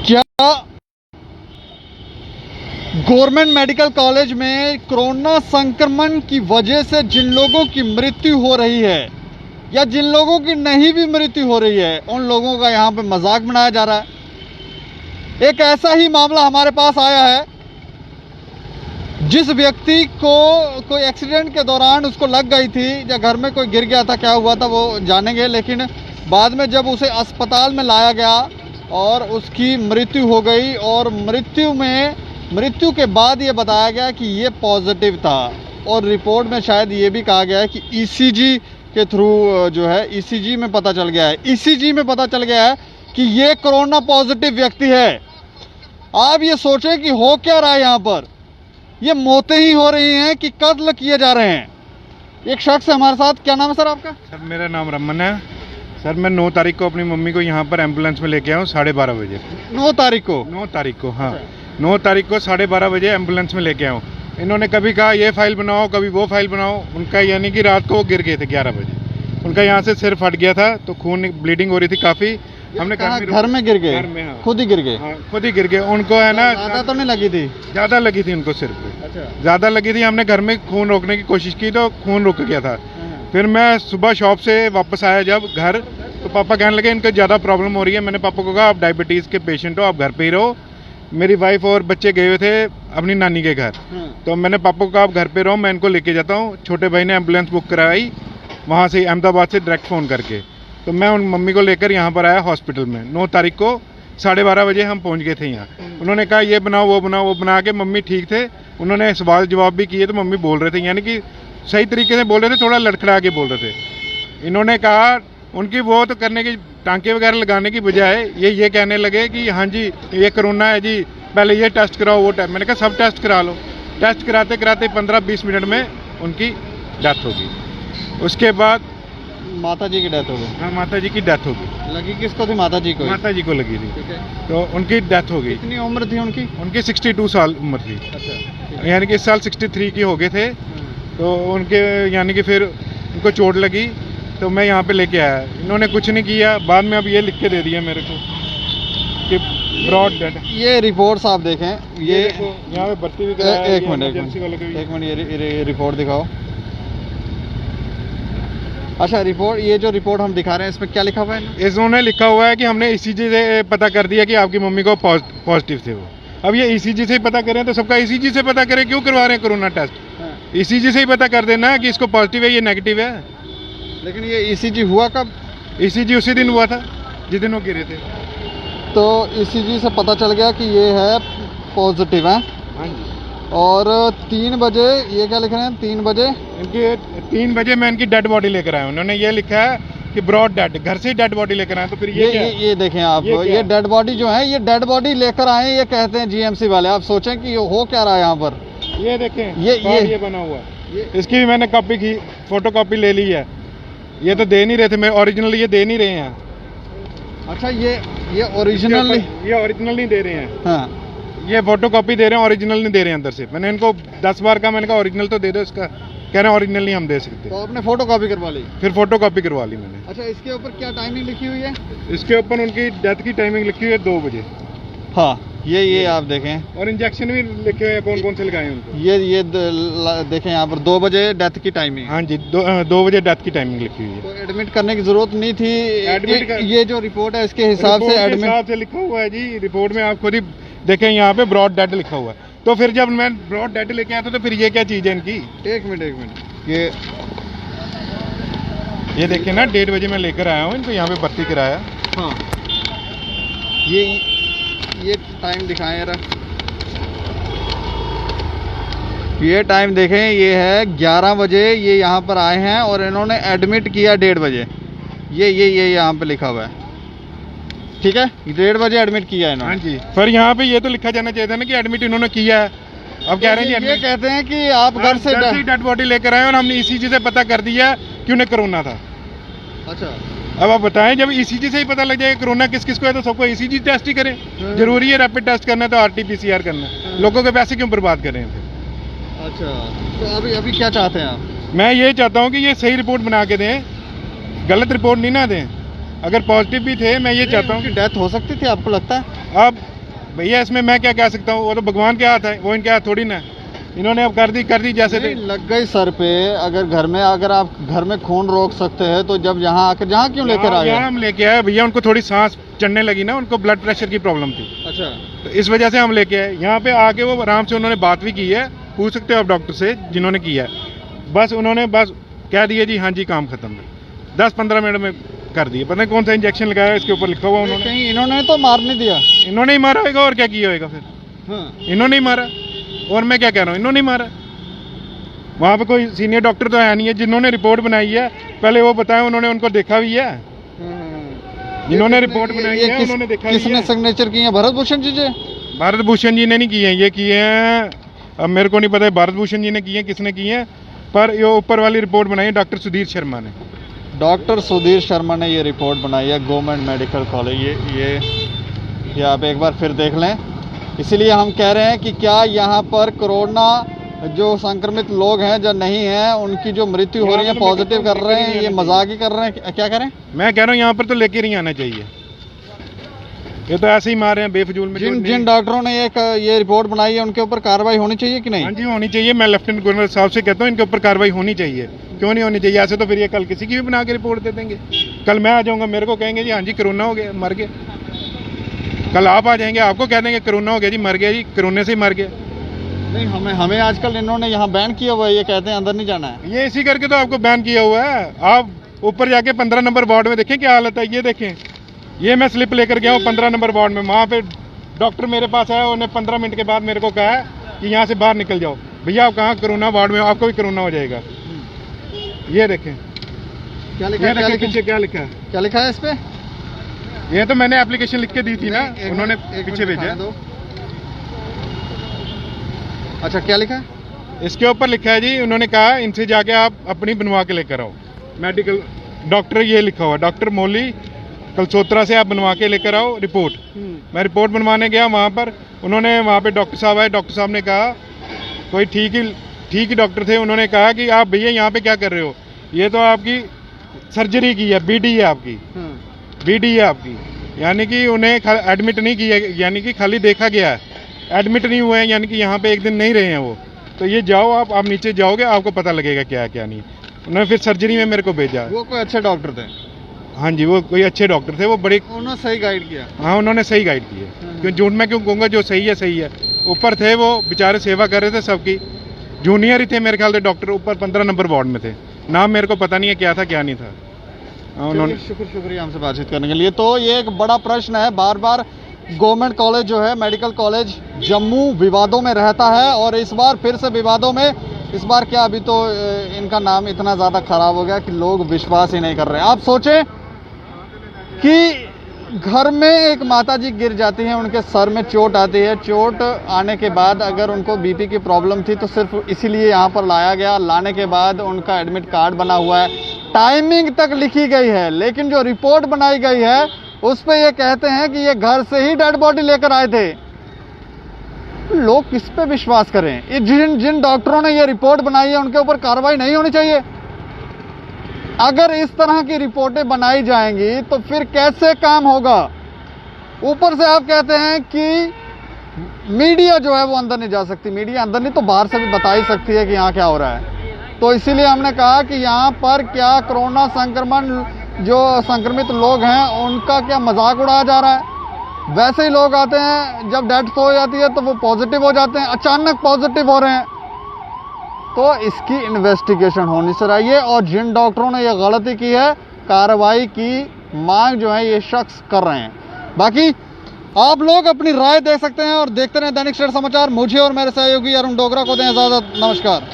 क्या government medical college में corona संक्रमण की वजह से जिन लोगों की मृत्यु हो रही है या जिन लोगों की नहीं भी मृत्यु हो रही है उन लोगों का यहाँ पे मजाक बनाया जा रहा है। एक ऐसा ही मामला हमारे पास आया है, जिस व्यक्ति को कोई एक्सीडेंट के दौरान उसको लग गई थी या घर में कोई गिर गया था, क्या हुआ था वो जानेंगे, लेकिन बाद में जब उसे अस्पताल में लाया गया और उसकी मृत्यु हो गई और मृत्यु के बाद ये बताया गया कि ये पॉजिटिव था और रिपोर्ट में शायद ये भी कहा गया है कि ईसीजी के थ्रू जो है ईसीजी में पता चल गया है कि ये कोरोना पॉजिटिव व्यक्ति है। आप ये सोचें कि हो क्या रहा है यहाँ पर, ये मौतें ही हो रही हैं कि कत्ल किए जा रहे हैं। एक शख्स है हमारे साथ, क्या नाम है सर आपका? सर मेरा नाम रमन है। सर मैं 9 तारीख को अपनी मम्मी को यहाँ पर एम्बुलेंस में लेके आया हूँ 12:30 बजे। 9 तारीख को? 9 तारीख को, हाँ 9 तारीख को 12:30 बजे एम्बुलेंस में लेके आया हूँ। इन्होंने कभी कहा ये फाइल बनाओ, कभी वो फाइल बनाओ। उनका यानी कि रात को वो गिर गए थे 11 बजे। उनका यहाँ से सिर फट गया था तो खून ब्लीडिंग हो रही थी काफ़ी। हमने कहा घर में गिर गए? घर में, हाँ। खुद ही गिर गए? हाँ, खुद ही गिर गए। उनको है ना ज़्यादा तो नहीं लगी थी? ज़्यादा लगी थी उनको सिर पे। अच्छा। ज़्यादा लगी थी। हमने घर में खून रोकने की कोशिश की तो खून रुक गया था। फिर मैं सुबह शॉप से वापस आया जब घर, तो पापा कहने लगे इनको ज़्यादा प्रॉब्लम हो रही है। मैंने पापा को कहा आप डायबिटीज़ के पेशेंट हो, आप घर पे ही रहो। मेरी वाइफ और बच्चे गए हुए थे अपनी नानी के घर, तो मैंने पापा को कहा आप घर पे रहो, मैं इनको लेके जाता हूँ। छोटे भाई ने एम्बुलेंस बुक कराई वहाँ से, अहमदाबाद से डायरेक्ट फ़ोन करके। तो मैं उन मम्मी को लेकर यहाँ पर आया हॉस्पिटल में। 9 तारीख को 12:30 बजे हम पहुँच गए थे यहाँ। उन्होंने कहा ये बनाओ वो बनाओ, वो बना के मम्मी ठीक थे। उन्होंने सवाल जवाब भी किए तो मम्मी बोल रहे थे, यानी कि सही तरीके से बोल रहे थे, थोड़ा लड़खड़ा के बोल रहे थे। इन्होंने कहा उनकी वो तो करने की टांके वगैरह लगाने की बजाय ये कहने लगे कि हाँ जी ये कोरोना है जी, पहले ये टेस्ट कराओ वो टेस्ट। मैंने कहा सब टेस्ट करा लो। टेस्ट कराते कराते 15-20 मिनट में उनकी डेथ हो गई। उसके बाद माता जी की डेथ हो गई? हाँ माता जी की डेथ हो गई। लगी किसको थी? माता जी को? माता जी को लगी थी। ठीक है। तो उनकी डेथ हो गई। कितनी उम्र थी उनकी? उनकी 62 साल उम्र थी। अच्छा। यानी कि इस साल 63 की हो गए थे। तो उनके यानी कि फिर उनको चोट लगी तो मैं यहाँ पे लेके आया। इन्होंने कुछ नहीं किया। बाद में अब ये लिख के दे दिया मेरे को कि ब्रॉड डेड। ये रिपोर्ट्स आप देखें, ये यहाँ पे भर्ती भी कराया है। एक मिनट ये रिपोर्ट दिखाओ। अच्छा रिपोर्ट, ये जो रिपोर्ट हम दिखा रहे हैं इसमें क्या लिखा हुआ है? इसमें लिखा हुआ है कि हमने ईसीजी से पता कर दिया कि आपकी मम्मी को पॉजिटिव थे वो। अब ये ईसीजी से ही पता करें तो सबका ईसीजी से पता करें, क्यों करवा रहे हैं कोरोना टेस्ट? ईसीजी से ही पता कर देना कि इसको पॉजिटिव है, ये नेगेटिव है। लेकिन ये ईसीजी हुआ कब? ईसीजी उसी दिन हुआ था जिस दिन वो गिरे थे। तो ईसीजी से पता चल गया कि ये है पॉजिटिव है। हाँ जी। और 3 बजे ये क्या लिख रहे हैं? 3 बजे इनके 3 बजे मैं इनकी डेड बॉडी लेकर आया हूँ। उन्होंने ये लिखा है कि ब्रॉड डेड, घर से ही डेड बॉडी लेकर आए। तो फिर ये देखें आप, ये डेड बॉडी जो है, ये डेड बॉडी लेकर आए, ये कहते हैं जीएमसी वाले। आप सोचें कि हो क्या रहा है यहाँ पर। ये देखें ये बना हुआ है। इसकी भी मैंने कॉपी की, फोटो कॉपी ले ली है। ये तो दे नहीं रहे थे, मैं ओरिजिनल ये दे नहीं रहे हैं। अच्छा ये ओरिजिनल नहीं दे रहे हैं। हाँ ये फोटो कॉपी दे रहे हैं, ओरिजिनल नहीं दे रहे हैं अंदर से। मैंने इनको 10 बार कहा, मैंने कहा ओरिजिनल तो दे दो इसका। कह रहे हैं ओरिजिनल नहीं हम दे सकते। तो आपने फोटो कॉपी करवा ली? फिर फोटो कॉपी करवा ली मैंने। अच्छा इसके ऊपर क्या टाइमिंग लिखी हुई है? इसके ऊपर उनकी डेथ की टाइमिंग लिखी हुई है 2 बजे। हाँ ये आप देखें, और इंजेक्शन भी लिखे हुए हैं कौन कौन से लगाए उनको। ये देखें यहाँ पर 2 बजे डेथ की टाइमिंग। हाँ जी 2 बजे डेथ की टाइमिंग लिखी हुई है। तो एडमिट करने की जरूरत नहीं थी? ये जो रिपोर्ट है इसके हिसाब से लिखा हुआ है जी। रिपोर्ट में आप खुद ही देखें, यहाँ पे ब्रॉड डेड लिखा हुआ है। तो फिर जब मैं ब्रॉड डेड लेके आया था तो फिर ये क्या चीज़ है इनकी? एक मिनट ये देखिए ना, 1:30 बजे मैं लेकर आया हूँ इनको यहाँ पे भर्ती कराया। हाँ ये टाइम दिखाएं जरा। ये टाइम देखें, ये है 11 बजे ये यहाँ पर आए हैं और इन्होंने एडमिट किया 1:30 बजे। ये यहाँ पे लिखा हुआ है, ठीक है? 1:30 बजे एडमिट किया है इन्होंने। हाँ जी। पर यहाँ पे ये तो लिखा जाना चाहिए था ना कि एडमिट इन्होंने किया है। अब कह रहे हैं ये कहते हैं कि आप घर से डेड बॉडी लेकर आए और हमने ईसीजी से पता कर दिया कि उन्हें कोरोना था। अच्छा अब आप बताएं, जब ईसीजी से ही पता लग जाएगा कोरोना किस किस को है तो सबको ईसीजी टेस्ट ही करें। जरूरी है रैपिड टेस्ट करना है तो RT-PCR करना है। लोगों के पैसे क्यों बर्बाद करें फिर? अच्छा तो अभी क्या चाहते हैं आप? मैं ये चाहता हूँ कि ये सही रिपोर्ट बना के दें, गलत रिपोर्ट नहीं ना दें। अगर पॉजिटिव भी थे, मैं ये चाहता हूँ कि डेथ हो सकती थी, आपको लगता है? अब भैया इसमें मैं क्या कह सकता हूँ, वो तो भगवान के हाथ है, वो इनके हाथ थोड़ी ना। इन्होंने अब कर दी जैसे थे। नहीं, लग गई सर पे। अगर आप घर में खून रोक सकते हैं तो जब यहाँ आकर यहाँ क्यों लेकर आए? यहाँ हम लेके आए भैया, उनको थोड़ी सांस चढ़ने लगी ना, उनको ब्लड प्रेशर की प्रॉब्लम थी, अच्छा, तो इस वजह से हम लेके आए। यहाँ पे आके वो आराम से उन्होंने बात भी की है, पूछ सकते हो आप डॉक्टर से जिन्होंने किया है। बस उन्होंने बस कह दिया जी हाँ जी काम खत्म है, 10-15 मिनट में कर दिए। पता नहीं कौन सा इंजेक्शन लगाया इसके ऊपर लिखा हुआ उन्होंने। कहीं इन्होंने तो मार नहीं दिया? इन्होंने ही मारा होगा और क्या किया होगा फिर। हाँ। इन्होंने ही मारा, और मैं क्या कह रहा हूँ, इन्होंने ही मारा। वहाँ पे कोई सीनियर डॉक्टर तो है नहीं है जिन्होंने रिपोर्ट बनाई है, पहले वो बताएं, उन्होंने उनको देखा भी है। जिन्होंने रिपोर्ट बनाई है उन्होंने देखा भी है। किसने सिग्नेचर किए हैं? भरत भूषण जी जी? भारत भूषण जी ने नहीं किए हैं, ये किए हैं, अब मेरे को नहीं पता है भारत भूषण जी ने किए हैं किसने किए हैं, पर ये ऊपर वाली रिपोर्ट बनाई है डॉक्टर सुधीर शर्मा ने। डॉक्टर सुधीर शर्मा ने ये रिपोर्ट बनाई है, गवर्नमेंट मेडिकल कॉलेज। ये आप एक बार फिर देख लें। इसीलिए हम कह रहे हैं कि क्या यहाँ पर कोरोना जो संक्रमित लोग हैं जो नहीं हैं, उनकी जो मृत्यु हो रही है पॉजिटिव कर रहे हैं, ये मजाक ही कर रहे हैं, क्या करें? मैं कह रहा हूँ यहाँ पर तो लेके नहीं आना चाहिए, ये तो ऐसे ही मार रहे हैं बेफजूल में। जिन डॉक्टरों ने ये रिपोर्ट बनाई है उनके ऊपर कार्रवाई होनी चाहिए कि नहीं? हाँ जी होनी चाहिए। मैं लेफ्टिनेंट गवर्नर साहब से कहता हूँ इनके ऊपर कार्रवाई होनी चाहिए। क्यों नहीं होनी चाहिए? ऐसे तो फिर ये कल किसी की भी बना के रिपोर्ट दे देंगे। कल मैं आ जाऊँगा, मेरे को कहेंगे जी हाँ जी कोरोना हो गया, मर गए। कल आप आ जाएंगे, आपको कह देंगे कोरोना हो गया जी, मर गया जी, कोरोना से ही मर गया। नहीं, हमें आजकल इन्होंने यहाँ बैन किया हुआ है, ये कहते हैं अंदर नहीं जाना है। ये इसी करके तो आपको बैन किया हुआ है। आप ऊपर जाके 15 नंबर वार्ड में देखें क्या हालत है, ये देखें। ये मैं स्लिप लेकर गया हूँ 15 नंबर वार्ड में, वहाँ पे डॉक्टर मेरे पास आया, उन्होंने 15 मिनट के बाद मेरे को कहा कि यहाँ से बाहर निकल जाओ। भैया आप कहाँ कोरोना वार्ड में, आपको भी कोरोना हो जाएगा। ये देखें क्या लिखा है? पीछे क्या लिखा है? क्या लिखा है इस पे? ये तो मैंने एप्लीकेशन लिख के दी थी ना, उन्होंने पीछे भेजा। अच्छा, क्या लिखा है इसके ऊपर? लिखा है जी, उन्होंने कहा इनसे जाके आप अपनी बनवा के लेकर आओ मेडिकल। डॉक्टर ये लिखा हुआ, डॉक्टर मौली कलसोत्रा से आप बनवा के लेकर आओ रिपोर्ट। मैं रिपोर्ट बनवाने गया वहाँ पर, उन्होंने वहाँ पे डॉक्टर साहब आए, डॉक्टर साहब ने कहा, कोई ठीक ही डॉक्टर थे, उन्होंने कहा कि आप भैया यहाँ पे क्या कर रहे हो, ये तो आपकी सर्जरी की है, बीडी है आपकी, बीडी है आपकी। यानी कि उन्हें एडमिट नहीं किया, यानी कि खाली देखा गया है, एडमिट नहीं हुए हैं, यानी कि यहाँ पे एक दिन नहीं रहे हैं वो। तो ये जाओ आप नीचे जाओगे, आपको पता लगेगा क्या है क्या नहीं। उन्होंने फिर सर्जरी में मेरे को भेजा। वो कोई अच्छे डॉक्टर थे? हाँ जी, वो कोई अच्छे डॉक्टर थे, वो बड़े, उन्होंने सही गाइड किया। हाँ उन्होंने सही गाइड किया, क्यों झूठ मैं क्यों कहूँगा, जो सही है सही है। ऊपर थे वो बेचारे, सेवा कर रहे थे सबकी, जूनियर ही थे मेरे ख्याल से डॉक्टर, ऊपर 15 नंबर वार्ड में थे। नाम मेरे को पता नहीं है क्या था क्या नहीं था। उन्होंने शुक्रिया हमसे बातचीत करने के लिए। तो ये एक बड़ा प्रश्न है, बार बार गवर्नमेंट कॉलेज जो है, मेडिकल कॉलेज जम्मू विवादों में रहता है, और इस बार फिर से विवादों में। इस बार क्या, अभी तो इनका नाम इतना ज़्यादा खराब हो गया कि लोग विश्वास ही नहीं कर रहे। आप सोचें कि घर में एक माताजी गिर जाती हैं, उनके सर में चोट आती है, चोट आने के बाद अगर उनको बीपी की प्रॉब्लम थी तो सिर्फ इसीलिए यहाँ पर लाया गया। लाने के बाद उनका एडमिट कार्ड बना हुआ है, टाइमिंग तक लिखी गई है, लेकिन जो रिपोर्ट बनाई गई है उस पे ये कहते हैं कि ये घर से ही डेड बॉडी लेकर आए थे। लोग किस पे विश्वास करें? ये जिन डॉक्टरों ने ये रिपोर्ट बनाई है उनके ऊपर कार्रवाई नहीं होनी चाहिए? अगर इस तरह की रिपोर्टें बनाई जाएंगी तो फिर कैसे काम होगा? ऊपर से आप कहते हैं कि मीडिया जो है वो अंदर नहीं जा सकती। मीडिया अंदर नहीं तो बाहर से भी बता ही सकती है कि यहाँ क्या हो रहा है। तो इसीलिए हमने कहा कि यहाँ पर क्या कोरोना संक्रमण, जो संक्रमित लोग हैं उनका क्या मजाक उड़ाया जा रहा है? वैसे ही लोग आते हैं, जब डेथ हो जाती है तो वो पॉजिटिव हो जाते हैं, अचानक पॉजिटिव हो रहे हैं। तो इसकी इन्वेस्टिगेशन होनी चाहिए, और जिन डॉक्टरों ने ये गलती की है, कार्रवाई की मांग जो है ये शख्स कर रहे हैं। बाकी आप लोग अपनी राय दे सकते हैं और देखते रहें दैनिक सवेरा समाचार। मुझे और मेरे सहयोगी अरुण डोगरा को दें इजाजत। नमस्कार।